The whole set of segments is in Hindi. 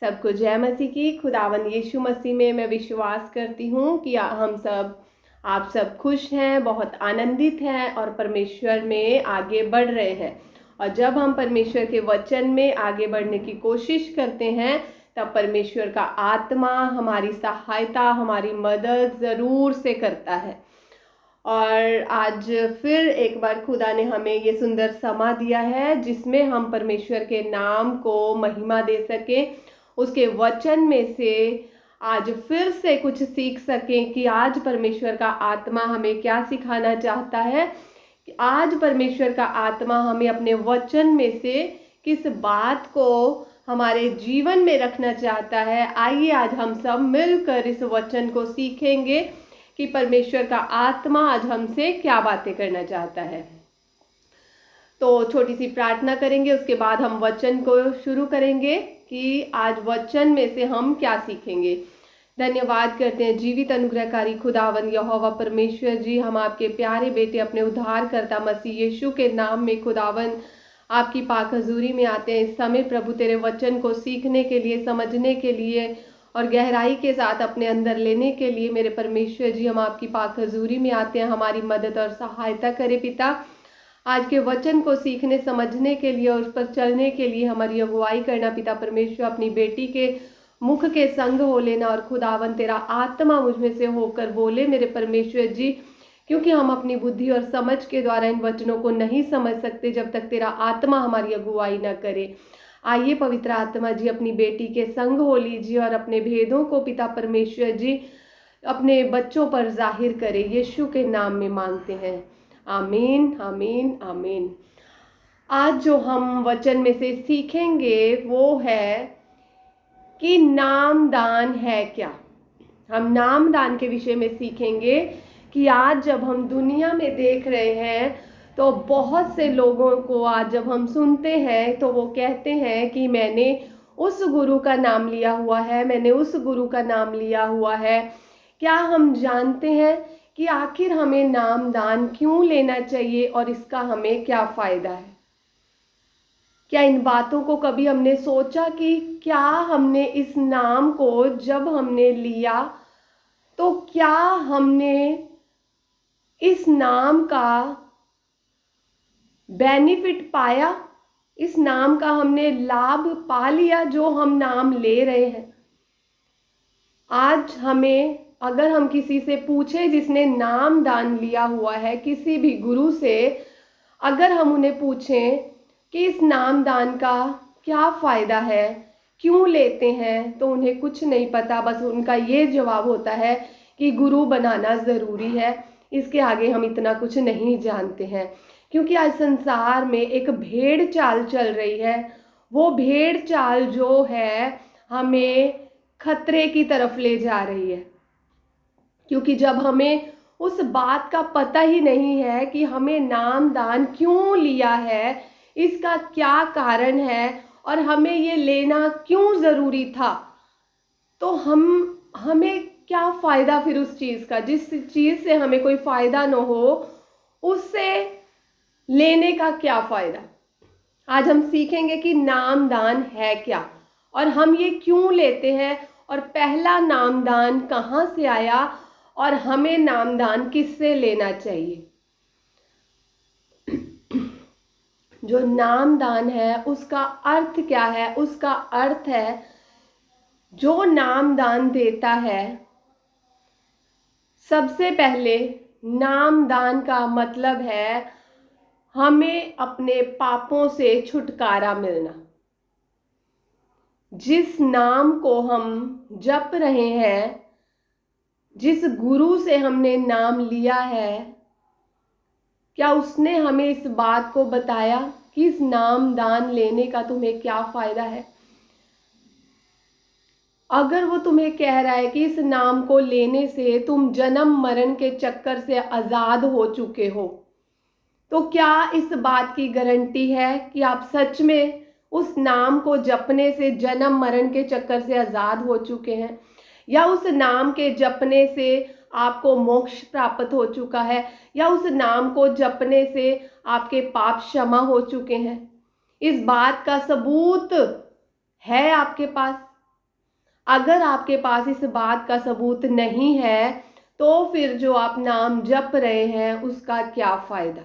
सबको जय मसीह की। खुदावंद यीशु मसीह में मैं विश्वास करती हूँ कि आप सब खुश हैं, बहुत आनंदित हैं और परमेश्वर में आगे बढ़ रहे हैं। और जब हम परमेश्वर के वचन में आगे बढ़ने की कोशिश करते हैं तब परमेश्वर का आत्मा हमारी सहायता, हमारी मदद ज़रूर से करता है। और आज फिर एक बार खुदा ने हमें ये सुंदर समा दिया है जिसमें हम परमेश्वर के नाम को महिमा दे सकें, उसके वचन में से आज फिर से कुछ सीख सकें कि आज परमेश्वर का आत्मा हमें क्या सिखाना चाहता है, कि आज परमेश्वर का आत्मा हमें अपने वचन में से किस बात को हमारे जीवन में रखना चाहता है। आइए आज हम सब मिलकर इस वचन को सीखेंगे कि परमेश्वर का आत्मा आज हमसे क्या बातें करना चाहता है। तो छोटी सी प्रार्थना करेंगे, उसके बाद हम वचन को शुरू करेंगे कि आज वचन में से हम क्या सीखेंगे। धन्यवाद करते हैं जीवित अनुग्रहकारी खुदावंद यहोवा परमेश्वर जी, हम आपके प्यारे बेटे अपने उद्धारकर्ता मसीह यीशु के नाम में खुदावंद आपकी पाक हजूरी में आते हैं। इस समय प्रभु तेरे वचन को सीखने के लिए, समझने के लिए और गहराई के साथ अपने अंदर लेने के लिए मेरे परमेश्वर जी हम आपकी पाक हजूरी में आते हैं। हमारी मदद और सहायता करे पिता। आज के वचन को सीखने, समझने के लिए और उस पर चलने के लिए हमारी अगुवाई करना पिता परमेश्वर। अपनी बेटी के मुख के संग हो लेना और खुदावन तेरा आत्मा मुझ में से होकर बोले मेरे परमेश्वर जी, क्योंकि हम अपनी बुद्धि और समझ के द्वारा इन वचनों को नहीं समझ सकते जब तक तेरा आत्मा हमारी अगुवाई न करे। आइए पवित्र आत्मा जी अपनी बेटी के संग हो लीजिए और अपने भेदों को पिता परमेश्वर जी अपने बच्चों पर जाहिर करे। यीशु के नाम में मांगते हैं, आमीन आमीन आमीन। आज जो हम वचन में से सीखेंगे वो है कि नामदान है क्या। हम नामदान के विषय में सीखेंगे कि आज जब हम दुनिया में देख रहे हैं तो बहुत से लोगों को आज जब हम सुनते हैं तो वो कहते हैं कि मैंने उस गुरु का नाम लिया हुआ है, मैंने उस गुरु का नाम लिया हुआ है। क्या हम जानते हैं कि आखिर हमें नामदान क्यों लेना चाहिए और इसका हमें क्या फायदा है? क्या इन बातों को कभी हमने सोचा कि क्या हमने इस नाम को जब हमने लिया तो क्या हमने इस नाम का बेनिफिट पाया, इस नाम का हमने लाभ पा लिया जो हम नाम ले रहे हैं? आज हमें अगर हम किसी से पूछे जिसने नाम दान लिया हुआ है, किसी भी गुरु से अगर हम उन्हें पूछें कि इस नाम दान का क्या फ़ायदा है, क्यों लेते हैं, तो उन्हें कुछ नहीं पता। बस उनका ये जवाब होता है कि गुरु बनाना ज़रूरी है। इसके आगे हम इतना कुछ नहीं जानते हैं, क्योंकि आज संसार में एक भेड़ चाल चल रही है। वो भेड़ चाल जो है हमें खतरे की तरफ ले जा रही है, क्योंकि जब हमें उस बात का पता ही नहीं है कि हमें नाम दान क्यों लिया है, इसका क्या कारण है और हमें ये लेना क्यों ज़रूरी था, तो हमें क्या फ़ायदा फिर उस चीज़ का। जिस चीज़ से हमें कोई फ़ायदा न हो उससे लेने का क्या फ़ायदा। आज हम सीखेंगे कि नामदान है क्या और हम ये क्यों लेते हैं और पहला नामदान कहाँ से आया और हमें नामदान किससे लेना चाहिए। जो नामदान है उसका अर्थ क्या है? उसका अर्थ है जो नामदान देता है, सबसे पहले नामदान का मतलब है हमें अपने पापों से छुटकारा मिलना। जिस नाम को हम जप रहे हैं, जिस गुरु से हमने नाम लिया है, क्या उसने हमें इस बात को बताया कि इस नाम दान लेने का तुम्हें क्या फ़ायदा है? अगर वो तुम्हें कह रहा है कि इस नाम को लेने से तुम जन्म मरण के चक्कर से आज़ाद हो चुके हो, तो क्या इस बात की गारंटी है कि आप सच में उस नाम को जपने से जन्म मरण के चक्कर से आज़ाद हो चुके हैं, या उस नाम के जपने से आपको मोक्ष प्राप्त हो चुका है, या उस नाम को जपने से आपके पाप क्षमा हो चुके हैं? इस बात का सबूत है आपके पास? अगर आपके पास इस बात का सबूत नहीं है तो फिर जो आप नाम जप रहे हैं उसका क्या फायदा।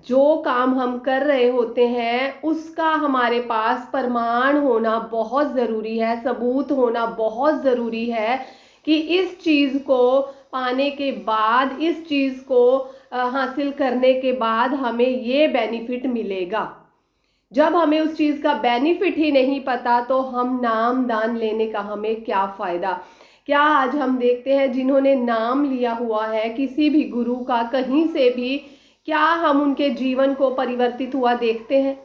जो काम हम कर रहे होते हैं उसका हमारे पास प्रमाण होना बहुत ज़रूरी है, सबूत होना बहुत ज़रूरी है कि इस चीज़ को पाने के बाद, इस चीज़ को हासिल करने के बाद हमें ये बेनिफिट मिलेगा। जब हमें उस चीज़ का बेनिफिट ही नहीं पता तो हम नाम दान लेने का हमें क्या फ़ायदा। क्या आज हम देखते हैं जिन्होंने नाम लिया हुआ है किसी भी गुरु का कहीं से भी, क्या हम उनके जीवन को परिवर्तित हुआ देखते हैं?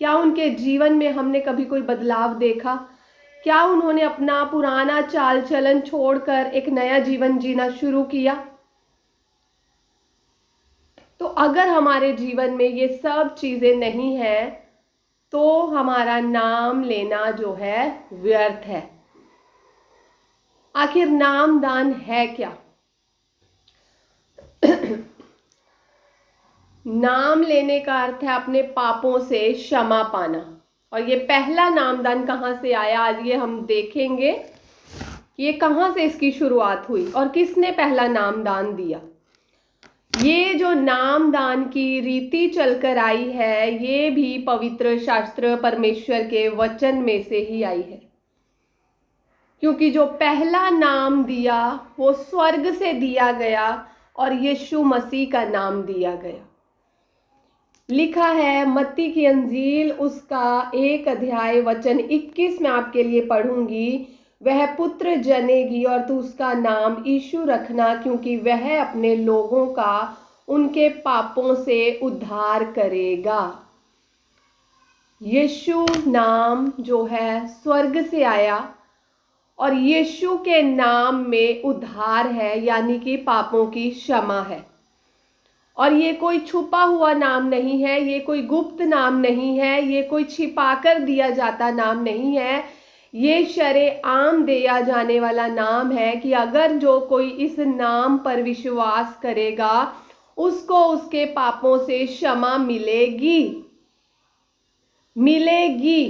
क्या उनके जीवन में हमने कभी कोई बदलाव देखा? क्या उन्होंने अपना पुराना चाल चलन छोड़कर एक नया जीवन जीना शुरू किया? तो अगर हमारे जीवन में ये सब चीज़ें नहीं है तो हमारा नाम लेना जो है व्यर्थ है। आखिर नाम दान है क्या? नाम लेने का अर्थ है अपने पापों से क्षमा पाना। और ये पहला नामदान कहाँ से आया, आज ये हम देखेंगे कि ये कहाँ से इसकी शुरुआत हुई और किसने पहला नामदान दिया। ये जो नामदान की रीति चलकर आई है ये भी पवित्र शास्त्र परमेश्वर के वचन में से ही आई है, क्योंकि जो पहला नाम दिया वो स्वर्ग से दिया गया और यीशु मसीह का नाम दिया गया। लिखा है मत्ती की अंजील उसका 1 अध्याय वचन 21 में आपके लिए पढ़ूंगी। वह पुत्र जनेगी और तू उसका नाम यीशु रखना, क्योंकि वह अपने लोगों का उनके पापों से उद्धार करेगा। यीशु नाम जो है स्वर्ग से आया और यीशु के नाम में उद्धार है, यानी कि पापों की क्षमा है। और ये कोई छुपा हुआ नाम नहीं है, ये कोई गुप्त नाम नहीं है, ये कोई छिपाकर दिया जाता नाम नहीं है। ये शरेआम दिया जाने वाला नाम है कि अगर जो कोई इस नाम पर विश्वास करेगा उसको उसके पापों से क्षमा मिलेगी,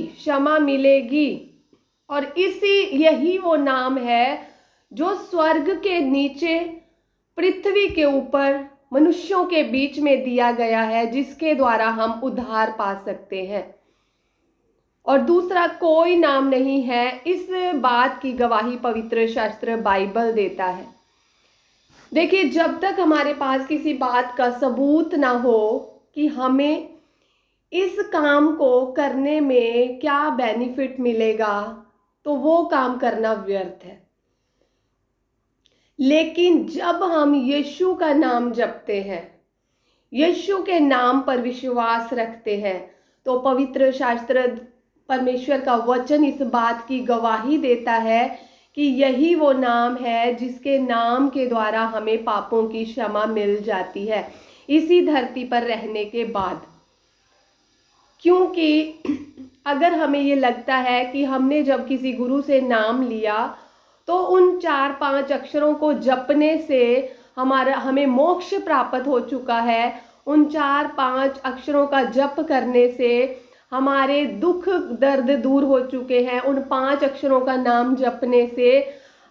क्षमा मिलेगी। और यही वो नाम है जो स्वर्ग के नीचे पृथ्वी के ऊपर मनुष्यों के बीच में दिया गया है, जिसके द्वारा हम उद्धार पा सकते हैं। और दूसरा कोई नाम नहीं है। इस बात की गवाही पवित्र शास्त्र बाइबल देता है। देखिए, जब तक हमारे पास किसी बात का सबूत ना हो कि हमें इस काम को करने में क्या बेनिफिट मिलेगा, तो वो काम करना व्यर्थ है। लेकिन जब हम यीशु का नाम जपते हैं, यीशु के नाम पर विश्वास रखते हैं, तो पवित्र शास्त्र परमेश्वर का वचन इस बात की गवाही देता है कि यही वो नाम है जिसके नाम के द्वारा हमें पापों की क्षमा मिल जाती है इसी धरती पर रहने के बाद। क्योंकि अगर हमें ये लगता है कि हमने जब किसी गुरु से नाम लिया तो उन 4-5 अक्षरों को जपने से हमें मोक्ष प्राप्त हो चुका है, उन 4-5 अक्षरों का जप करने से हमारे दुख दर्द दूर हो चुके हैं, उन 5 अक्षरों का नाम जपने से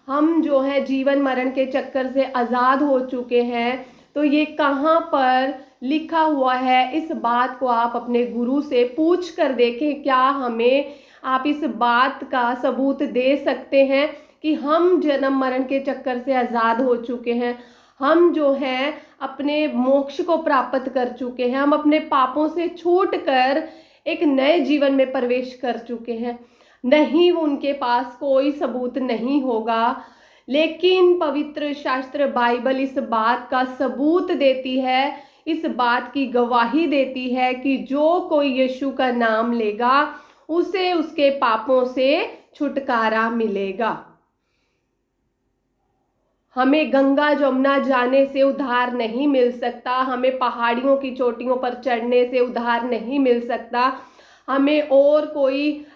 हम जो है जीवन मरण के चक्कर से आज़ाद हो चुके हैं, तो ये कहाँ पर लिखा हुआ है? इस बात को आप अपने गुरु से पूछ कर देखें। क्या हमें आप इस बात का सबूत दे सकते हैं कि हम जन्म मरण के चक्कर से आज़ाद हो चुके हैं, हम जो हैं अपने मोक्ष को प्राप्त कर चुके हैं, हम अपने पापों से छूट कर एक नए जीवन में प्रवेश कर चुके हैं? नहीं, उनके पास कोई सबूत नहीं होगा। लेकिन पवित्र शास्त्र बाइबल इस बात का सबूत देती है, इस बात की गवाही देती है कि जो कोई यीशु का नाम लेगा उसे उसके पापों से छुटकारा मिलेगा। हमें गंगा जमुना जाने से उद्धार नहीं मिल सकता, हमें पहाड़ियों की चोटियों पर चढ़ने से उद्धार नहीं मिल सकता, हमें और कोई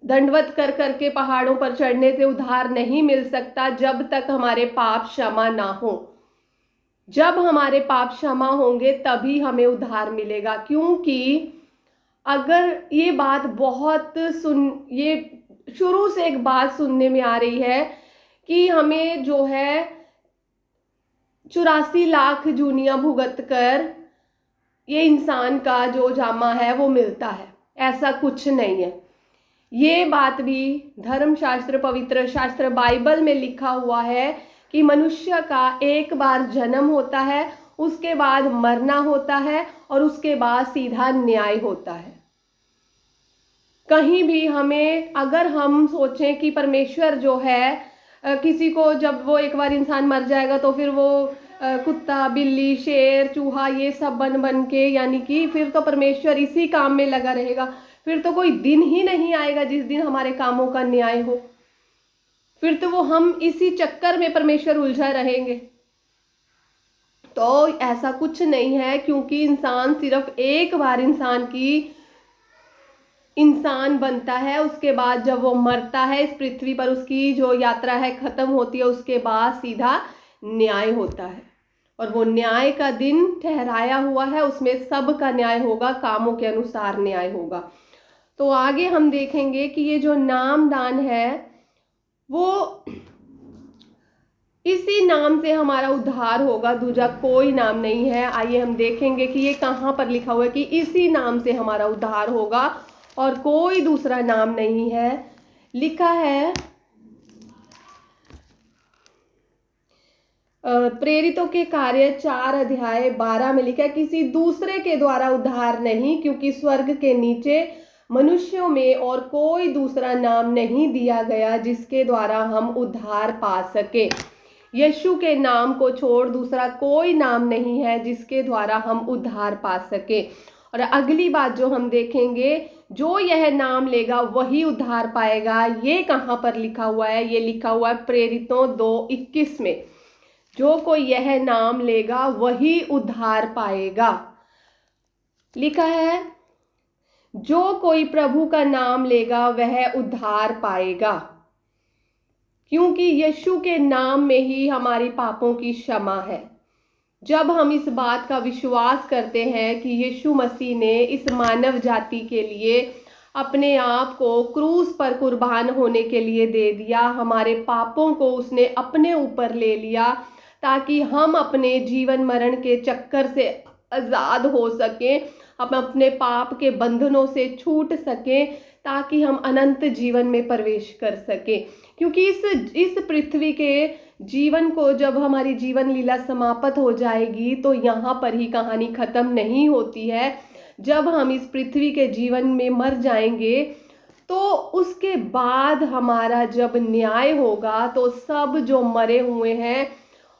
दंडवत कर करके पहाड़ों पर चढ़ने से उद्धार नहीं मिल सकता जब तक हमारे पाप क्षमा ना हो। जब हमारे पाप क्षमा होंगे तभी हमें उद्धार मिलेगा, क्योंकि अगर ये बात ये शुरू से एक बात सुनने में आ रही है कि हमें जो है 84 लाख जूनियां भुगत कर ये इंसान का जो जामा है वो मिलता है, ऐसा कुछ नहीं है। ये बात भी धर्मशास्त्र, पवित्र शास्त्र बाइबल में लिखा हुआ है कि मनुष्य का एक बार जन्म होता है, उसके बाद मरना होता है और उसके बाद सीधा न्याय होता है। कहीं भी हमें, अगर हम सोचें कि परमेश्वर जो है किसी को, जब वो एक बार इंसान मर जाएगा तो फिर वो कुत्ता, बिल्ली, शेर, चूहा ये सब बन बन के, यानी कि फिर तो परमेश्वर इसी काम में लगा रहेगा। फिर तो कोई दिन ही नहीं आएगा जिस दिन हमारे कामों का न्याय हो। फिर तो वो हम इसी चक्कर में परमेश्वर उलझा रहेंगे। तो ऐसा कुछ नहीं है, क्योंकि इंसान सिर्फ एक बार इंसान बनता है, उसके बाद जब वो मरता है इस पृथ्वी पर, उसकी जो यात्रा है खत्म होती है, उसके बाद सीधा न्याय होता है। और वो न्याय का दिन ठहराया हुआ है, उसमें सब का न्याय होगा, कामों के अनुसार न्याय होगा। तो आगे हम देखेंगे कि ये जो नामदान है वो इसी नाम से हमारा उद्धार होगा, दूजा कोई नाम नहीं है। आइए हम देखेंगे कि ये कहाँ पर लिखा हुआ है कि इसी नाम से हमारा उद्धार होगा और कोई दूसरा नाम नहीं है। लिखा है प्रेरितों के कार्य 4 अध्याय 12 में लिखा है, किसी दूसरे के द्वारा उद्धार नहीं, क्योंकि स्वर्ग के नीचे मनुष्यों में और कोई दूसरा नाम नहीं दिया गया जिसके द्वारा हम उद्धार पा सके। यीशु के नाम को छोड़ दूसरा कोई नाम नहीं है जिसके द्वारा हम उद्धार पा सके। और अगली बात जो हम देखेंगे, जो यह नाम लेगा वही उद्धार पाएगा। ये कहाँ पर लिखा हुआ है? ये लिखा हुआ है प्रेरितों 2:21 में, जो कोई यह नाम लेगा वही उद्धार पाएगा। लिखा है जो कोई प्रभु का नाम लेगा वह उद्धार पाएगा, क्योंकि यीशु के नाम में ही हमारी पापों की क्षमा है। जब हम इस बात का विश्वास करते हैं कि यीशु मसीह ने इस मानव जाति के लिए अपने आप को क्रूस पर कुर्बान होने के लिए दे दिया, हमारे पापों को उसने अपने ऊपर ले लिया ताकि हम अपने जीवन मरण के चक्कर से आज़ाद हो सकें, हम अपने पाप के बंधनों से छूट सकें, ताकि हम अनंत जीवन में प्रवेश कर सकें। क्योंकि इस पृथ्वी के जीवन को, जब हमारी जीवन लीला समाप्त हो जाएगी तो यहाँ पर ही कहानी खत्म नहीं होती है। जब हम इस पृथ्वी के जीवन में मर जाएंगे तो उसके बाद हमारा जब न्याय होगा तो सब जो मरे हुए हैं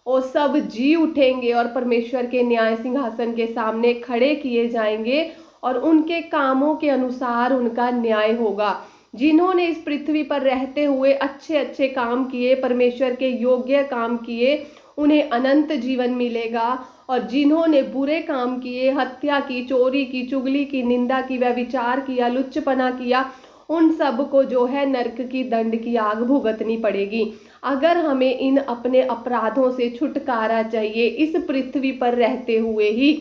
वो सब जी उठेंगे और परमेश्वर के न्याय सिंहासन के सामने खड़े किए जाएंगे और उनके कामों के अनुसार उनका न्याय होगा। जिन्होंने इस पृथ्वी पर रहते हुए अच्छे अच्छे काम किए, परमेश्वर के योग्य काम किए, उन्हें अनंत जीवन मिलेगा। और जिन्होंने बुरे काम किए, हत्या की, चोरी की, चुगली की, निंदा की, व्यभिचार किया, लुच्चपना किया, उन सब को जो है नरक की दंड की आग भुगतनी पड़ेगी। अगर हमें इन अपने अपराधों से छुटकारा चाहिए इस पृथ्वी पर रहते हुए ही,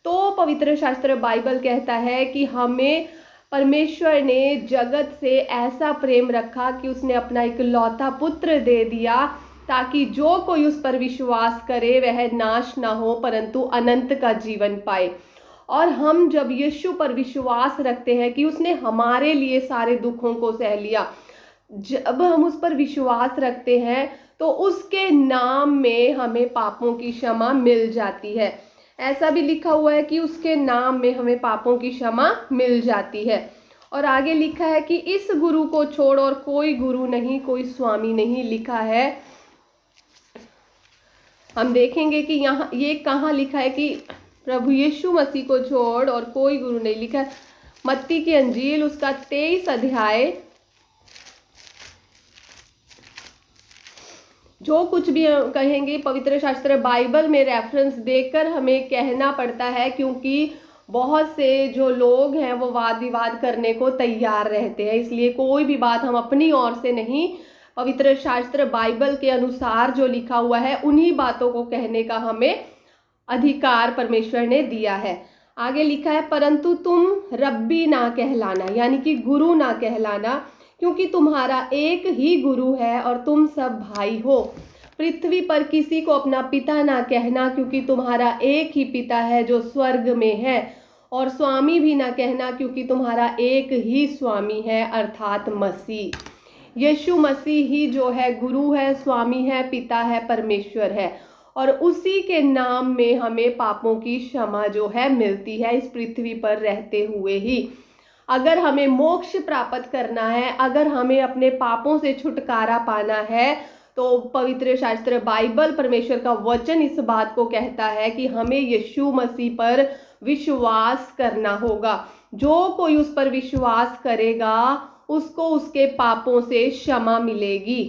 तो पवित्र शास्त्र बाइबल कहता है कि हमें परमेश्वर ने जगत से ऐसा प्रेम रखा कि उसने अपना इकलौता पुत्र दे दिया, ताकि जो कोई उस पर विश्वास करे वह नाश ना हो परंतु अनंत का जीवन पाए। और हम जब यीशु पर विश्वास रखते हैं कि उसने हमारे लिए सारे दुखों को सह लिया, जब हम उस पर विश्वास रखते हैं तो उसके नाम में हमें पापों की क्षमा मिल जाती है। ऐसा भी लिखा हुआ है कि उसके नाम में हमें पापों की क्षमा मिल जाती है। और आगे लिखा है कि इस गुरु को छोड़ और कोई गुरु नहीं, कोई स्वामी नहीं। लिखा है, हम देखेंगे कि यहाँ ये कहाँ लिखा है कि प्रभु यीशु मसीह को छोड़ और कोई गुरु नहीं। लिखा है मत्ती की अंजील उसका 23 अध्याय, जो कुछ भी कहेंगे पवित्र शास्त्र बाइबल में रेफरेंस देकर हमें कहना पड़ता है, क्योंकि बहुत से जो लोग हैं वो वाद विवाद करने को तैयार रहते हैं। इसलिए कोई भी बात हम अपनी ओर से नहीं, पवित्र शास्त्र बाइबल के अनुसार जो लिखा हुआ है उन्हीं बातों को कहने का हमें अधिकार परमेश्वर ने दिया है। आगे लिखा है, परंतु तुम रब्बी ना कहलाना, यानी कि गुरु ना कहलाना, क्योंकि तुम्हारा एक ही गुरु है और तुम सब भाई हो। पृथ्वी पर किसी को अपना पिता ना कहना, क्योंकि तुम्हारा एक ही पिता है जो स्वर्ग में है। और स्वामी भी ना कहना, क्योंकि तुम्हारा एक ही स्वामी है, अर्थात मसीह। यीशु मसीह ही जो है गुरु है, स्वामी है, पिता है, परमेश्वर है। और उसी के नाम में हमें पापों की क्षमा जो है मिलती है इस पृथ्वी पर रहते हुए ही। अगर हमें मोक्ष प्राप्त करना है, अगर हमें अपने पापों से छुटकारा पाना है, तो पवित्र शास्त्र बाइबल, परमेश्वर का वचन इस बात को कहता है कि हमें यीशु मसीह पर विश्वास करना होगा। जो कोई उस पर विश्वास करेगा उसको उसके पापों से क्षमा मिलेगी।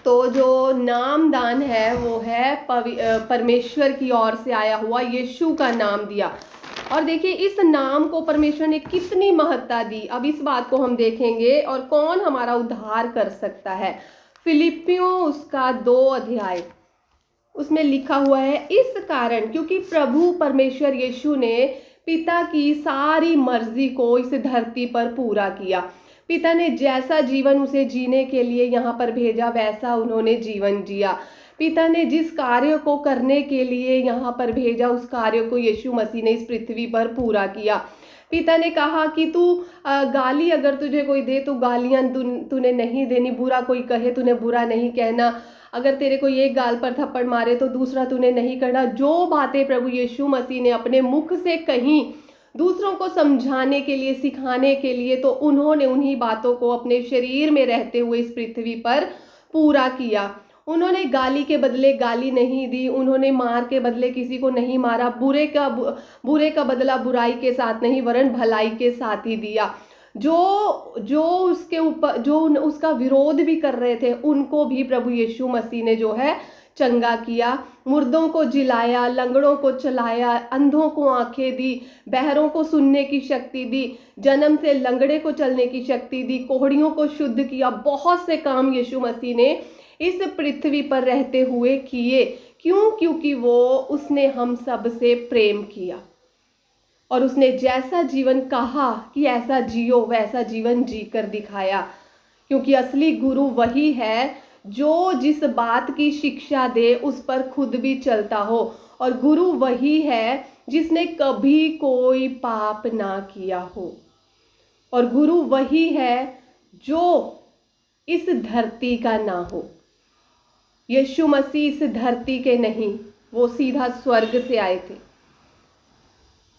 तो जो नामदान है वो है परमेश्वर की ओर से आया हुआ यीशु का नाम दिया। और देखिए इस नाम को परमेश्वर ने कितनी महत्ता दी, अब इस बात को हम देखेंगे। और कौन हमारा उद्धार कर सकता है, फिलिपियों उसका 2 अध्याय, उसमें लिखा हुआ है, इस कारण क्योंकि प्रभु परमेश्वर यीशु ने पिता की सारी मर्जी को इस धरती पर पूरा किया। पिता ने जैसा जीवन उसे जीने के लिए यहाँ पर भेजा वैसा उन्होंने जीवन जिया। पिता ने जिस कार्य को करने के लिए यहाँ पर भेजा उस कार्य को यीशु मसीह ने इस पृथ्वी पर पूरा किया। पिता ने कहा कि तू गाली अगर तुझे कोई दे तो गालियां तूने नहीं देनी, बुरा कोई कहे तूने बुरा नहीं कहना, अगर तेरे को एक गाल पर थप्पड़ मारे तो दूसरा तूने नहीं करना। जो बातें प्रभु यीशु मसीह ने अपने मुख से कही दूसरों को समझाने के लिए, सिखाने के लिए, तो उन्होंने उन्हीं बातों को अपने शरीर में रहते हुए इस पृथ्वी पर पूरा किया। उन्होंने गाली के बदले गाली नहीं दी, उन्होंने मार के बदले किसी को नहीं मारा, बुरे का बदला बुराई के साथ नहीं वरन भलाई के साथ ही दिया। जो उसके ऊपर जो उसका विरोध भी कर रहे थे उनको भी प्रभु यीशु मसीह ने जो है चंगा किया। मुर्दों को जिलाया, लंगड़ों को चलाया, अंधों को आंखें दी, बहरों को सुनने की शक्ति दी, जन्म से लंगड़े को चलने की शक्ति दी, कोढ़ियों को शुद्ध किया। बहुत से काम यीशु मसीह ने इस पृथ्वी पर रहते हुए किए। क्यों? क्योंकि उसने हम सब से प्रेम किया और उसने जैसा जीवन कहा कि ऐसा जियो वैसा जीवन जीकर दिखाया। क्योंकि असली गुरु वही है जो जिस बात की शिक्षा दे उस पर खुद भी चलता हो, और गुरु वही है जिसने कभी कोई पाप ना किया हो, और गुरु वही है जो इस धरती का ना हो। यीशु मसीह इस धरती के नहीं, वो सीधा स्वर्ग से आए थे।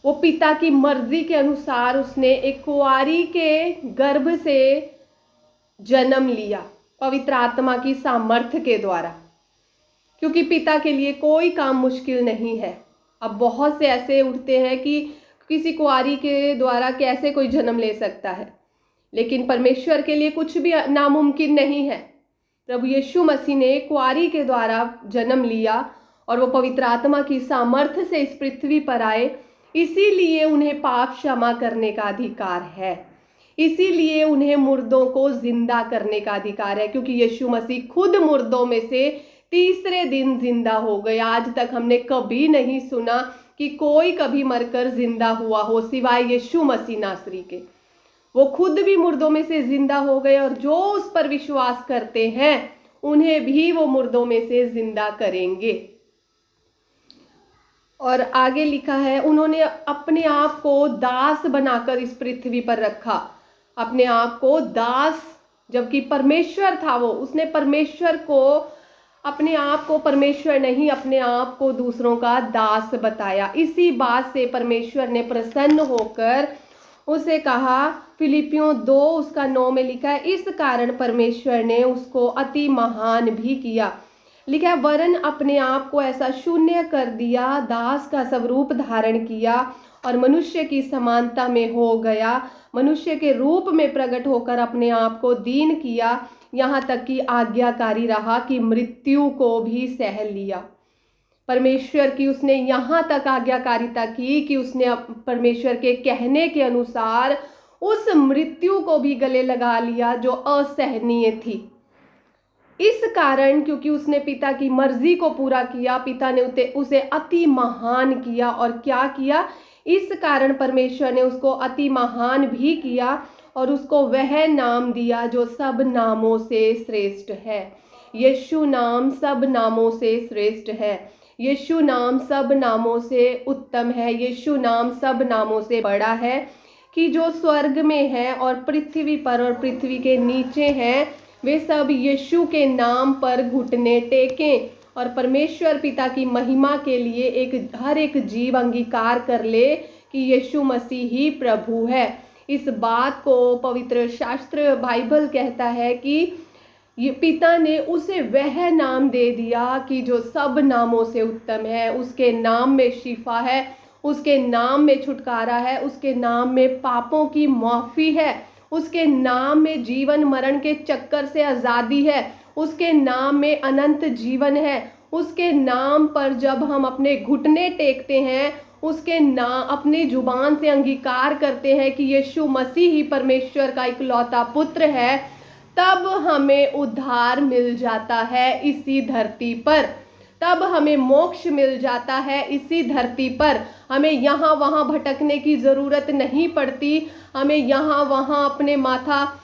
वो पिता की मर्जी के अनुसार उसने एक कुंवारी के गर्भ से जन्म लिया पवित्र आत्मा की सामर्थ्य के द्वारा, क्योंकि पिता के लिए कोई काम मुश्किल नहीं है। अब बहुत से ऐसे उठते हैं कि किसी कुंवारी के द्वारा कैसे कोई जन्म ले सकता है, लेकिन परमेश्वर के लिए कुछ भी नामुमकिन नहीं है। प्रभु यीशु मसीह ने कुंवारी के द्वारा जन्म लिया और वो पवित्र आत्मा की सामर्थ्य से इस पृथ्वी पर आए। इसीलिए उन्हें पाप क्षमा करने का अधिकार है, इसीलिए उन्हें मुर्दों को जिंदा करने का अधिकार है, क्योंकि यीशु मसीह खुद मुर्दों में से तीसरे दिन जिंदा हो गए। आज तक हमने कभी नहीं सुना कि कोई कभी मरकर जिंदा हुआ हो सिवाय यीशु मसीह नासरी के। वो खुद भी मुर्दों में से जिंदा हो गए और जो उस पर विश्वास करते हैं उन्हें भी वो मुर्दों में से जिंदा करेंगे। और आगे लिखा है, उन्होंने अपने आप को दास बनाकर इस पृथ्वी पर रखा, अपने आप को दास, जबकि परमेश्वर था वो, उसने परमेश्वर को अपने आप को परमेश्वर नहीं, अपने आप को दूसरों का दास बताया। इसी बात से परमेश्वर ने प्रसन्न होकर उसे कहा, फिलिपियों 2 उसका 9 में लिखा है, इस कारण परमेश्वर ने उसको अति महान भी किया। लिखा है, वरन अपने आप को ऐसा शून्य कर दिया, दास का स्वरूप धारण किया और मनुष्य की समानता में हो गया, मनुष्य के रूप में प्रकट होकर अपने आप को दीन किया, यहाँ तक कि आज्ञाकारी रहा कि मृत्यु को भी सह लिया। परमेश्वर की उसने यहाँ तक आज्ञाकारिता की कि उसने परमेश्वर के कहने के अनुसार उस मृत्यु को भी गले लगा लिया जो असहनीय थी। इस कारण, क्योंकि उसने पिता की मर्जी को पूरा किया, पिता ने उसे अति महान किया। और क्या किया? इस कारण परमेश्वर ने उसको अति महान भी किया और उसको वह नाम दिया जो सब नामों से श्रेष्ठ है। यीशु नाम सब नामों से श्रेष्ठ है। यीशु नाम सब नामों से उत्तम है। यीशु नाम सब नामों से बड़ा है, कि जो स्वर्ग में है और पृथ्वी पर और पृथ्वी के नीचे हैं, वे सब यीशु के नाम पर घुटने टेकें और परमेश्वर पिता की महिमा के लिए हर एक जीव अंगीकार कर ले कि यीशु मसीह ही प्रभु है। इस बात को पवित्र शास्त्र बाइबल कहता है कि ये पिता ने उसे वह नाम दे दिया कि जो सब नामों से उत्तम है। उसके नाम में शिफा है, उसके नाम में छुटकारा है, उसके नाम में पापों की माफी है, उसके नाम में जीवन मरण के चक्कर से आज़ादी है, उसके नाम में अनंत जीवन है। उसके नाम पर जब हम अपने घुटने टेकते हैं, उसके नाम अपनी जुबान से अंगीकार करते हैं कि यीशु मसीह ही परमेश्वर का इकलौता पुत्र है, तब हमें उद्धार मिल जाता है इसी धरती पर। तब हमें मोक्ष मिल जाता है इसी धरती पर। हमें यहाँ वहाँ भटकने की ज़रूरत नहीं पड़ती। हमें यहाँ वहाँ अपने माथा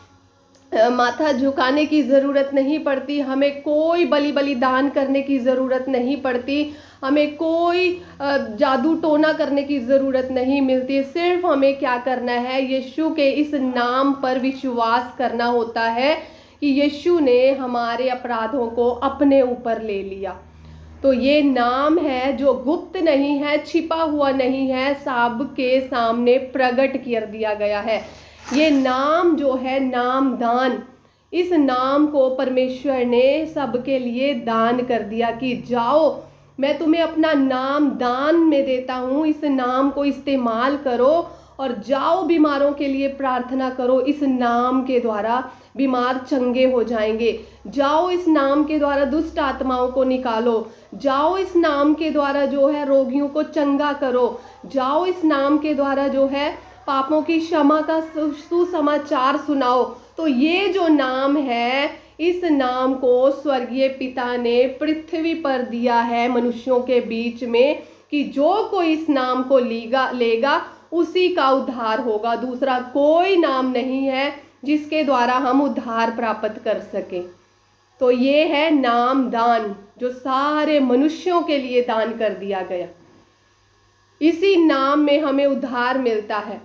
झुकाने की ज़रूरत नहीं पड़ती। हमें कोई बलिदान करने की ज़रूरत नहीं पड़ती। हमें कोई जादू टोना करने की ज़रूरत नहीं मिलती। सिर्फ हमें क्या करना है? यीशु के इस नाम पर विश्वास करना होता है कि यीशु ने हमारे अपराधों को अपने ऊपर ले लिया। तो ये नाम है जो गुप्त नहीं है, छिपा हुआ नहीं है, सबके सामने प्रकट कर दिया गया है। ये नाम जो है नाम दान, इस नाम को परमेश्वर ने सबके लिए दान कर दिया कि जाओ, मैं तुम्हें अपना नाम दान में देता हूँ, इस नाम को इस्तेमाल करो और जाओ बीमारों के लिए प्रार्थना करो। इस नाम के द्वारा बीमार चंगे हो जाएंगे। जाओ इस नाम के द्वारा दुष्ट आत्माओं को निकालो। जाओ इस नाम के द्वारा जो है रोगियों को चंगा करो। जाओ इस नाम के द्वारा जो है पापों की क्षमा का सुसमाचार सुनाओ। तो ये जो नाम है, इस नाम को स्वर्गीय पिता ने पृथ्वी पर दिया है मनुष्यों के बीच में, कि जो कोई इस नाम को लेगा उसी का उद्धार होगा। दूसरा कोई नाम नहीं है जिसके द्वारा हम उद्धार प्राप्त कर सकें। तो ये है नाम दान, जो सारे मनुष्यों के लिए दान कर दिया गया। इसी नाम में हमें उद्धार मिलता है,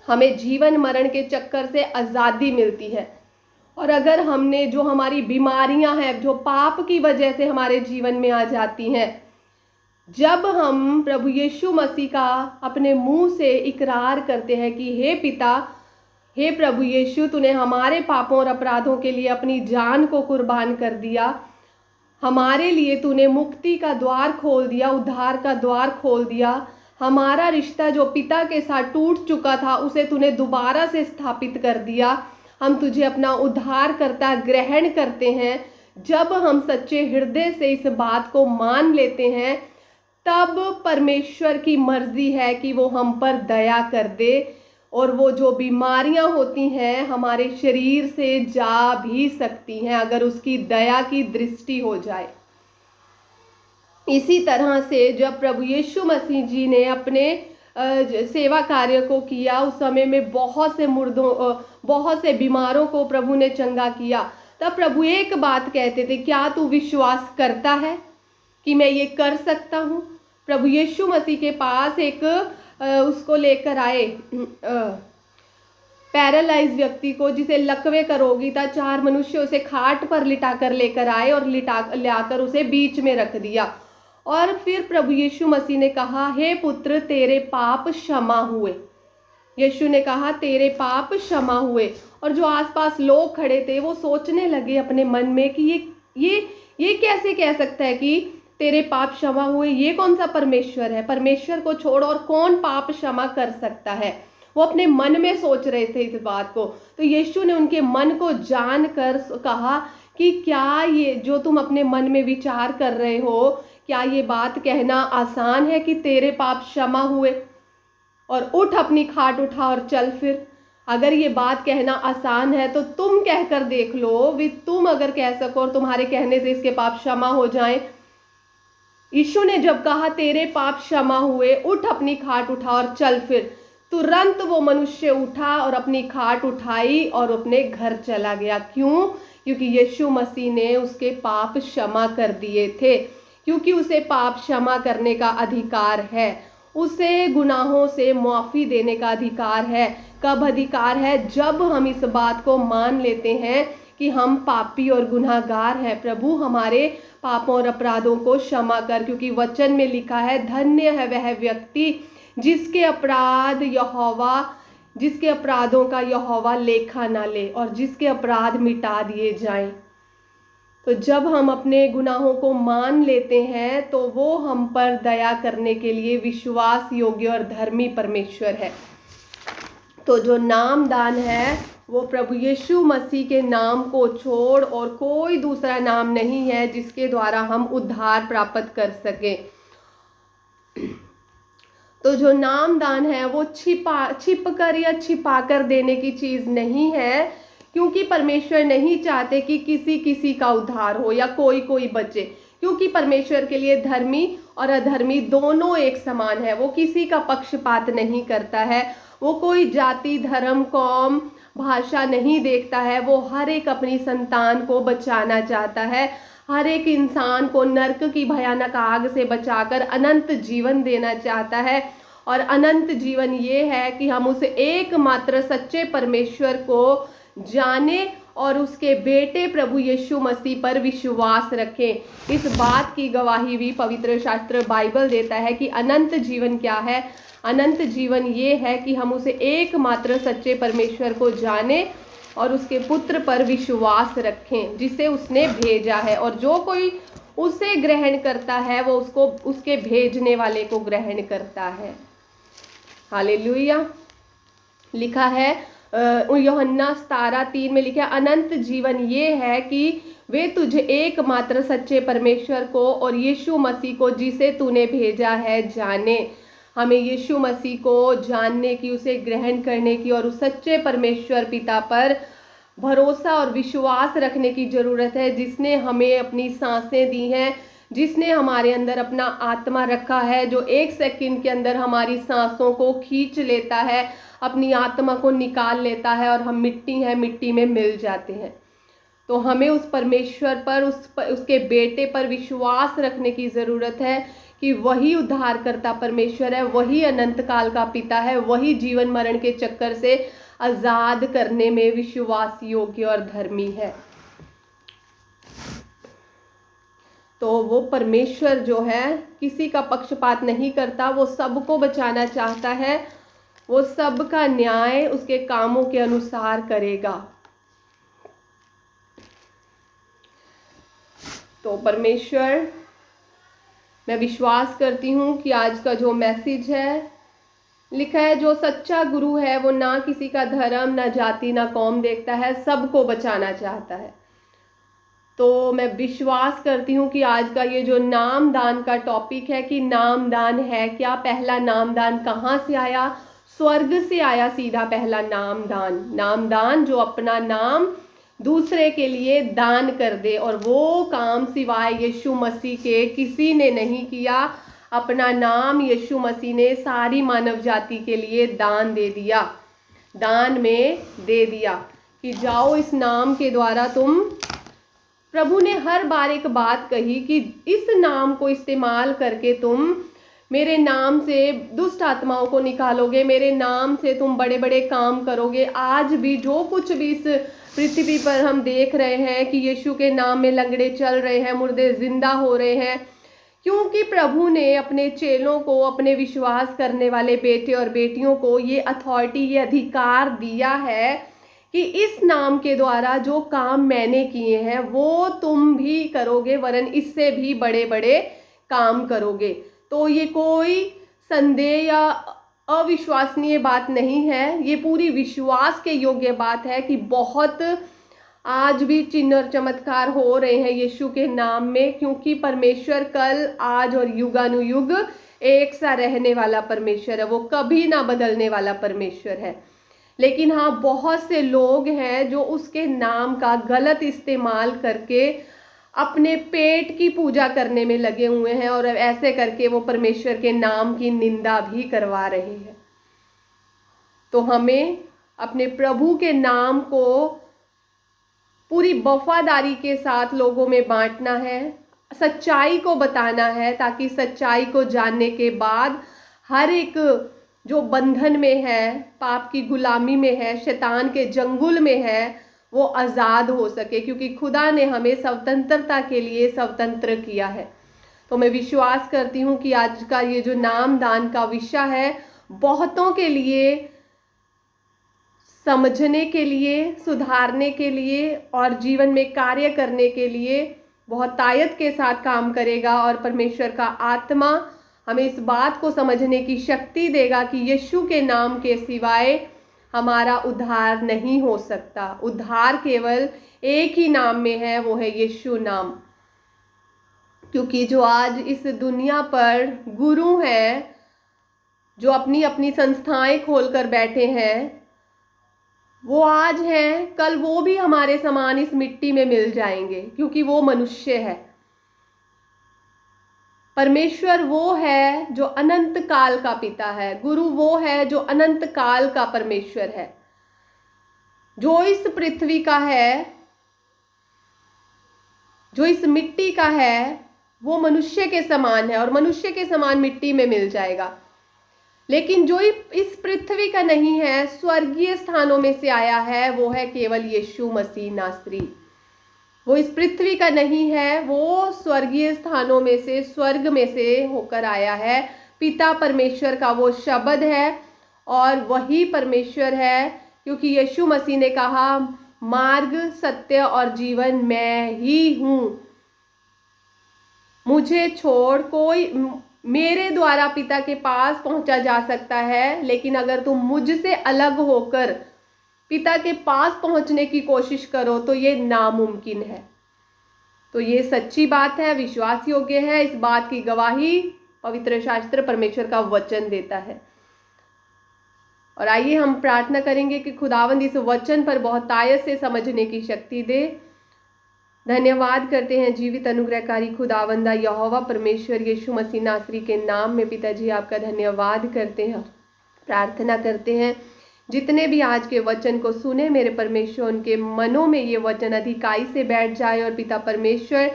हमें जीवन मरण के चक्कर से आज़ादी मिलती है। और अगर हमने जो हमारी बीमारियां हैं, जो पाप की वजह से हमारे जीवन में आ जाती हैं, जब हम प्रभु यीशु मसीह का अपने मुंह से इकरार करते हैं कि हे पिता, हे प्रभु यीशु, तूने हमारे पापों और अपराधों के लिए अपनी जान को कुर्बान कर दिया, हमारे लिए तूने मुक्ति का द्वार खोल दिया, उद्धार का द्वार खोल दिया, हमारा रिश्ता जो पिता के साथ टूट चुका था उसे तूने दोबारा से स्थापित कर दिया। हम तुझे अपना उद्धारकर्ता ग्रहण करते हैं। जब हम सच्चे हृदय से इस बात को मान लेते हैं, तब परमेश्वर की मर्जी है कि वो हम पर दया कर दे और वो जो बीमारियां होती हैं हमारे शरीर से जा भी सकती हैं अगर उसकी दया की दृष्टि हो जाए। इसी तरह से जब प्रभु यीशु मसीह जी ने अपने सेवा कार्य को किया, उस समय में बहुत से बीमारों को प्रभु ने चंगा किया। तब प्रभु एक बात कहते थे, क्या तू विश्वास करता है कि मैं ये कर सकता हूँ? प्रभु यीशु मसीह के पास एक उसको लेकर आए पैरालाइज व्यक्ति को, जिसे लकवे का रोगी था। 4 मनुष्य उसे खाट पर लिटाकर लेकर आए और लाकर उसे बीच में रख दिया। और फिर प्रभु यीशु मसीह ने कहा, हे पुत्र, तेरे पाप क्षमा हुए। यीशु ने कहा, तेरे पाप क्षमा हुए। और जो आसपास लोग खड़े थे वो सोचने लगे अपने मन में कि ये कैसे कह सकता है कि तेरे पाप क्षमा हुए? ये कौन सा परमेश्वर है? परमेश्वर को छोड़ और कौन पाप क्षमा कर सकता है? वो अपने मन में सोच रहे थे इस बात को। तो यीशु ने उनके मन को जानकर कहा कि क्या ये जो तुम अपने मन में विचार कर रहे हो, क्या ये बात कहना आसान है कि तेरे पाप क्षमा हुए? और उठ, अपनी खाट उठा और चल फिर। अगर ये बात कहना आसान है तो तुम कहकर देख लो, भी तुम अगर कह सको और तुम्हारे कहने से इसके पाप क्षमा हो जाएं। यीशु ने जब कहा तेरे पाप क्षमा हुए, उठ अपनी खाट उठा और चल फिर, तुरंत वो मनुष्य उठा और अपनी खाट उठाई और अपने घर चला गया। क्यों? क्योंकि यीशु मसीह ने उसके पाप क्षमा कर दिए थे, क्योंकि उसे पाप क्षमा करने का अधिकार है, उसे गुनाहों से मुआफी देने का अधिकार है। कब अधिकार है? जब हम इस बात को मान लेते हैं कि हम पापी और गुनाहगार हैं। प्रभु हमारे पापों और अपराधों को क्षमा कर, क्योंकि वचन में लिखा है धन्य है वह व्यक्ति जिसके अपराधों का यहोवा लेखा ना ले और जिसके अपराध मिटा दिए जाएं। तो जब हम अपने गुनाहों को मान लेते हैं तो वो हम पर दया करने के लिए विश्वास योग्य और धर्मी परमेश्वर है। तो जो नाम दान है वो प्रभु यीशु मसीह के नाम को छोड़ और कोई दूसरा नाम नहीं है जिसके द्वारा हम उद्धार प्राप्त कर सके। तो जो नाम दान है वो छिपकर या छिपाकर देने की चीज नहीं है, क्योंकि परमेश्वर नहीं चाहते कि किसी का उद्धार हो या कोई बचे, क्योंकि परमेश्वर के लिए धर्मी और अधर्मी दोनों एक समान है। वो किसी का पक्षपात नहीं करता है, वो कोई जाति धर्म कौम भाषा नहीं देखता है। वो हर एक अपनी संतान को बचाना चाहता है, हर एक इंसान को नरक की भयानक आग से बचाकर अनंत जीवन देना चाहता है। और अनंत जीवन ये है कि हम उस एकमात्र सच्चे परमेश्वर को जाने और उसके बेटे प्रभु यीशु मसीह पर विश्वास रखें। इस बात की गवाही भी पवित्र शास्त्र बाइबल देता है कि अनंत जीवन क्या है। अनंत जीवन ये है कि हम उसे एकमात्र सच्चे परमेश्वर को जाने और उसके पुत्र पर विश्वास रखें जिसे उसने भेजा है, और जो कोई उसे ग्रहण करता है वो उसको उसके भेजने वाले को ग्रहण करता है। हालेलुया। लिखा है यूहन्ना 17:3 में लिखा है अनंत जीवन ये है कि वे तुझे एकमात्र सच्चे परमेश्वर को और यीशु मसीह को जिसे तूने भेजा है जाने। हमें यीशु मसीह को जानने की, उसे ग्रहण करने की और उस सच्चे परमेश्वर पिता पर भरोसा और विश्वास रखने की जरूरत है, जिसने हमें अपनी सांसें दी हैं, जिसने हमारे अंदर अपना आत्मा रखा है, जो 1 सेकंड के अंदर हमारी सांसों को खींच लेता है, अपनी आत्मा को निकाल लेता है और हम मिट्टी हैं, मिट्टी में मिल जाते हैं। तो हमें उस परमेश्वर पर, उसके बेटे पर विश्वास रखने की ज़रूरत है कि वही उद्धारकर्ता परमेश्वर है, वही अनंत काल का पिता है, वही जीवन मरण के चक्कर से आज़ाद करने में विश्वास योग्य और धर्मी है। तो वो परमेश्वर जो है किसी का पक्षपात नहीं करता, वो सबको बचाना चाहता है, वो सबका न्याय उसके कामों के अनुसार करेगा। तो परमेश्वर, मैं विश्वास करती हूँ कि आज का जो मैसेज है, लिखा है जो सच्चा गुरु है वो ना किसी का धर्म, ना जाति, ना कौम देखता है, सबको बचाना चाहता है। तो मैं विश्वास करती हूँ कि आज का ये जो नाम दान का टॉपिक है कि नाम दान है क्या, पहला नाम दान कहाँ से आया? स्वर्ग से आया सीधा पहला नाम दान। नाम दान जो अपना नाम दूसरे के लिए दान कर दे, और वो काम सिवाय यीशु मसीह के किसी ने नहीं किया। अपना नाम यीशु मसीह ने सारी मानव जाति के लिए दान दे दिया, दान में दे दिया कि जाओ इस नाम के द्वारा तुम, प्रभु ने हर बार एक बात कही कि इस नाम को इस्तेमाल करके तुम मेरे नाम से दुष्ट आत्माओं को निकालोगे, मेरे नाम से तुम बड़े बड़े काम करोगे। आज भी जो कुछ भी इस पृथ्वी पर हम देख रहे हैं कि यीशु के नाम में लंगड़े चल रहे हैं, मुर्दे जिंदा हो रहे हैं, क्योंकि प्रभु ने अपने चेलों को, अपने विश्वास करने वाले बेटे और बेटियों को ये अथॉरिटी, ये अधिकार दिया है कि इस नाम के द्वारा जो काम मैंने किए हैं वो तुम भी करोगे, वरन इससे भी बड़े बड़े काम करोगे। तो ये कोई संदेह या अविश्वसनीय बात नहीं है, ये पूरी विश्वास के योग्य बात है कि बहुत आज भी चिन्ह और चमत्कार हो रहे हैं यीशु के नाम में, क्योंकि परमेश्वर कल, आज और युगानुयुग एक सा रहने वाला परमेश्वर है, वो कभी ना बदलने वाला परमेश्वर है। लेकिन हाँ, बहुत से लोग हैं जो उसके नाम का गलत इस्तेमाल करके अपने पेट की पूजा करने में लगे हुए हैं और ऐसे करके वो परमेश्वर के नाम की निंदा भी करवा रहे हैं। तो हमें अपने प्रभु के नाम को पूरी वफादारी के साथ लोगों में बांटना है, सच्चाई को बताना है, ताकि सच्चाई को जानने के बाद हर एक जो बंधन में है, पाप की गुलामी में है, शैतान के जंगल में है, वो आज़ाद हो सके, क्योंकि खुदा ने हमें स्वतंत्रता के लिए स्वतंत्र किया है। तो मैं विश्वास करती हूँ कि आज का ये जो नाम दान का विषय है, बहुतों के लिए समझने के लिए, सुधारने के लिए और जीवन में कार्य करने के लिए बहुत ताकत के साथ काम करेगा। और परमेश्वर का आत्मा हमें इस बात को समझने की शक्ति देगा कि यीशु के नाम के सिवाय हमारा उद्धार नहीं हो सकता। उद्धार केवल एक ही नाम में है, वो है यीशु नाम। क्योंकि जो आज इस दुनिया पर गुरु हैं, जो अपनी अपनी संस्थाएं खोलकर बैठे हैं, वो आज हैं, कल वो भी हमारे समान इस मिट्टी में मिल जाएंगे, क्योंकि वो मनुष्य है। परमेश्वर वो है जो अनंत काल का पिता है, गुरु वो है जो अनंत काल का परमेश्वर है। जो इस पृथ्वी का है, जो इस मिट्टी का है, वो मनुष्य के समान है और मनुष्य के समान मिट्टी में मिल जाएगा। लेकिन जो इस पृथ्वी का नहीं है, स्वर्गीय स्थानों में से आया है, वो है केवल यीशु मसीह नासरी। वो इस पृथ्वी का नहीं है, वो स्वर्गीय स्थानों में से, स्वर्ग में से होकर आया है। पिता परमेश्वर का वो शब्द है और वही परमेश्वर है, क्योंकि यीशु मसीह ने कहा, मार्ग, सत्य और जीवन मैं ही हूं, मुझे छोड़ कोई, मेरे द्वारा पिता के पास पहुंचा जा सकता है, लेकिन अगर तुम मुझसे अलग होकर पिता के पास पहुंचने की कोशिश करो तो ये नामुमकिन है। तो ये सच्ची बात है, विश्वास योग्य है। इस बात की गवाही पवित्र शास्त्र, परमेश्वर का वचन देता है। और आइए हम प्रार्थना करेंगे कि खुदावंद इस वचन पर बहुत तायत से समझने की शक्ति दे। धन्यवाद करते हैं जीवित अनुग्रहकारी खुदावंदा यहोवा परमेश्वर यीशु मसीह नासरी के नाम में पिताजी आपका धन्यवाद करते हैं। प्रार्थना करते हैं जितने भी आज के वचन को सुने मेरे परमेश्वर, उनके मनों में ये वचन अधिकाई से बैठ जाए और पिता परमेश्वर,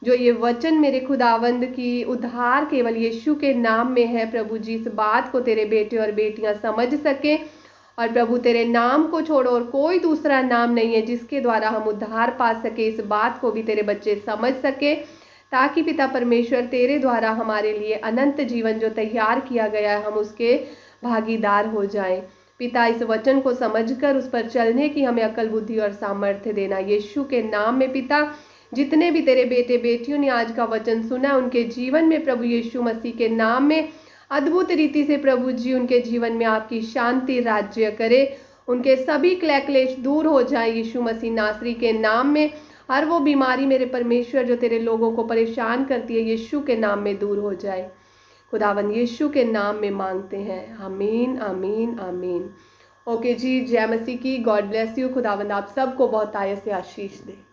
जो ये वचन मेरे खुदावंद की उद्धार केवल यीशु के नाम में है, प्रभु जी इस बात को तेरे बेटे और बेटियां समझ सकें। और प्रभु तेरे नाम को छोड़ो और कोई दूसरा नाम नहीं है जिसके द्वारा हम उद्धार पा सके, इस बात को भी तेरे बच्चे समझ सके, ताकि पिता परमेश्वर तेरे द्वारा हमारे लिए अनंत जीवन जो तैयार किया गया है, हम उसके भागीदार हो जाएं। पिता इस वचन को समझकर उस पर चलने की हमें अकल, बुद्धि और सामर्थ्य देना, यीशु के नाम में। पिता जितने भी तेरे बेटे बेटियों ने आज का वचन सुना, उनके जीवन में प्रभु यीशु मसीह के नाम में अद्भुत रीति से प्रभु जी उनके जीवन में आपकी शांति राज्य करे, उनके सभी क्लेश दूर हो जाए यीशु मसीह नासरी के नाम में। हर वो बीमारी मेरे परमेश्वर जो तेरे लोगों को परेशान करती है, यीशु के नाम में दूर हो जाए। खुदावन यीशु के नाम में मांगते हैं, आमीन आमीन आमीन। ओके जी, जय मसीह की। God bless you. खुदावन आप सबको बहुत आयत से आशीष दे।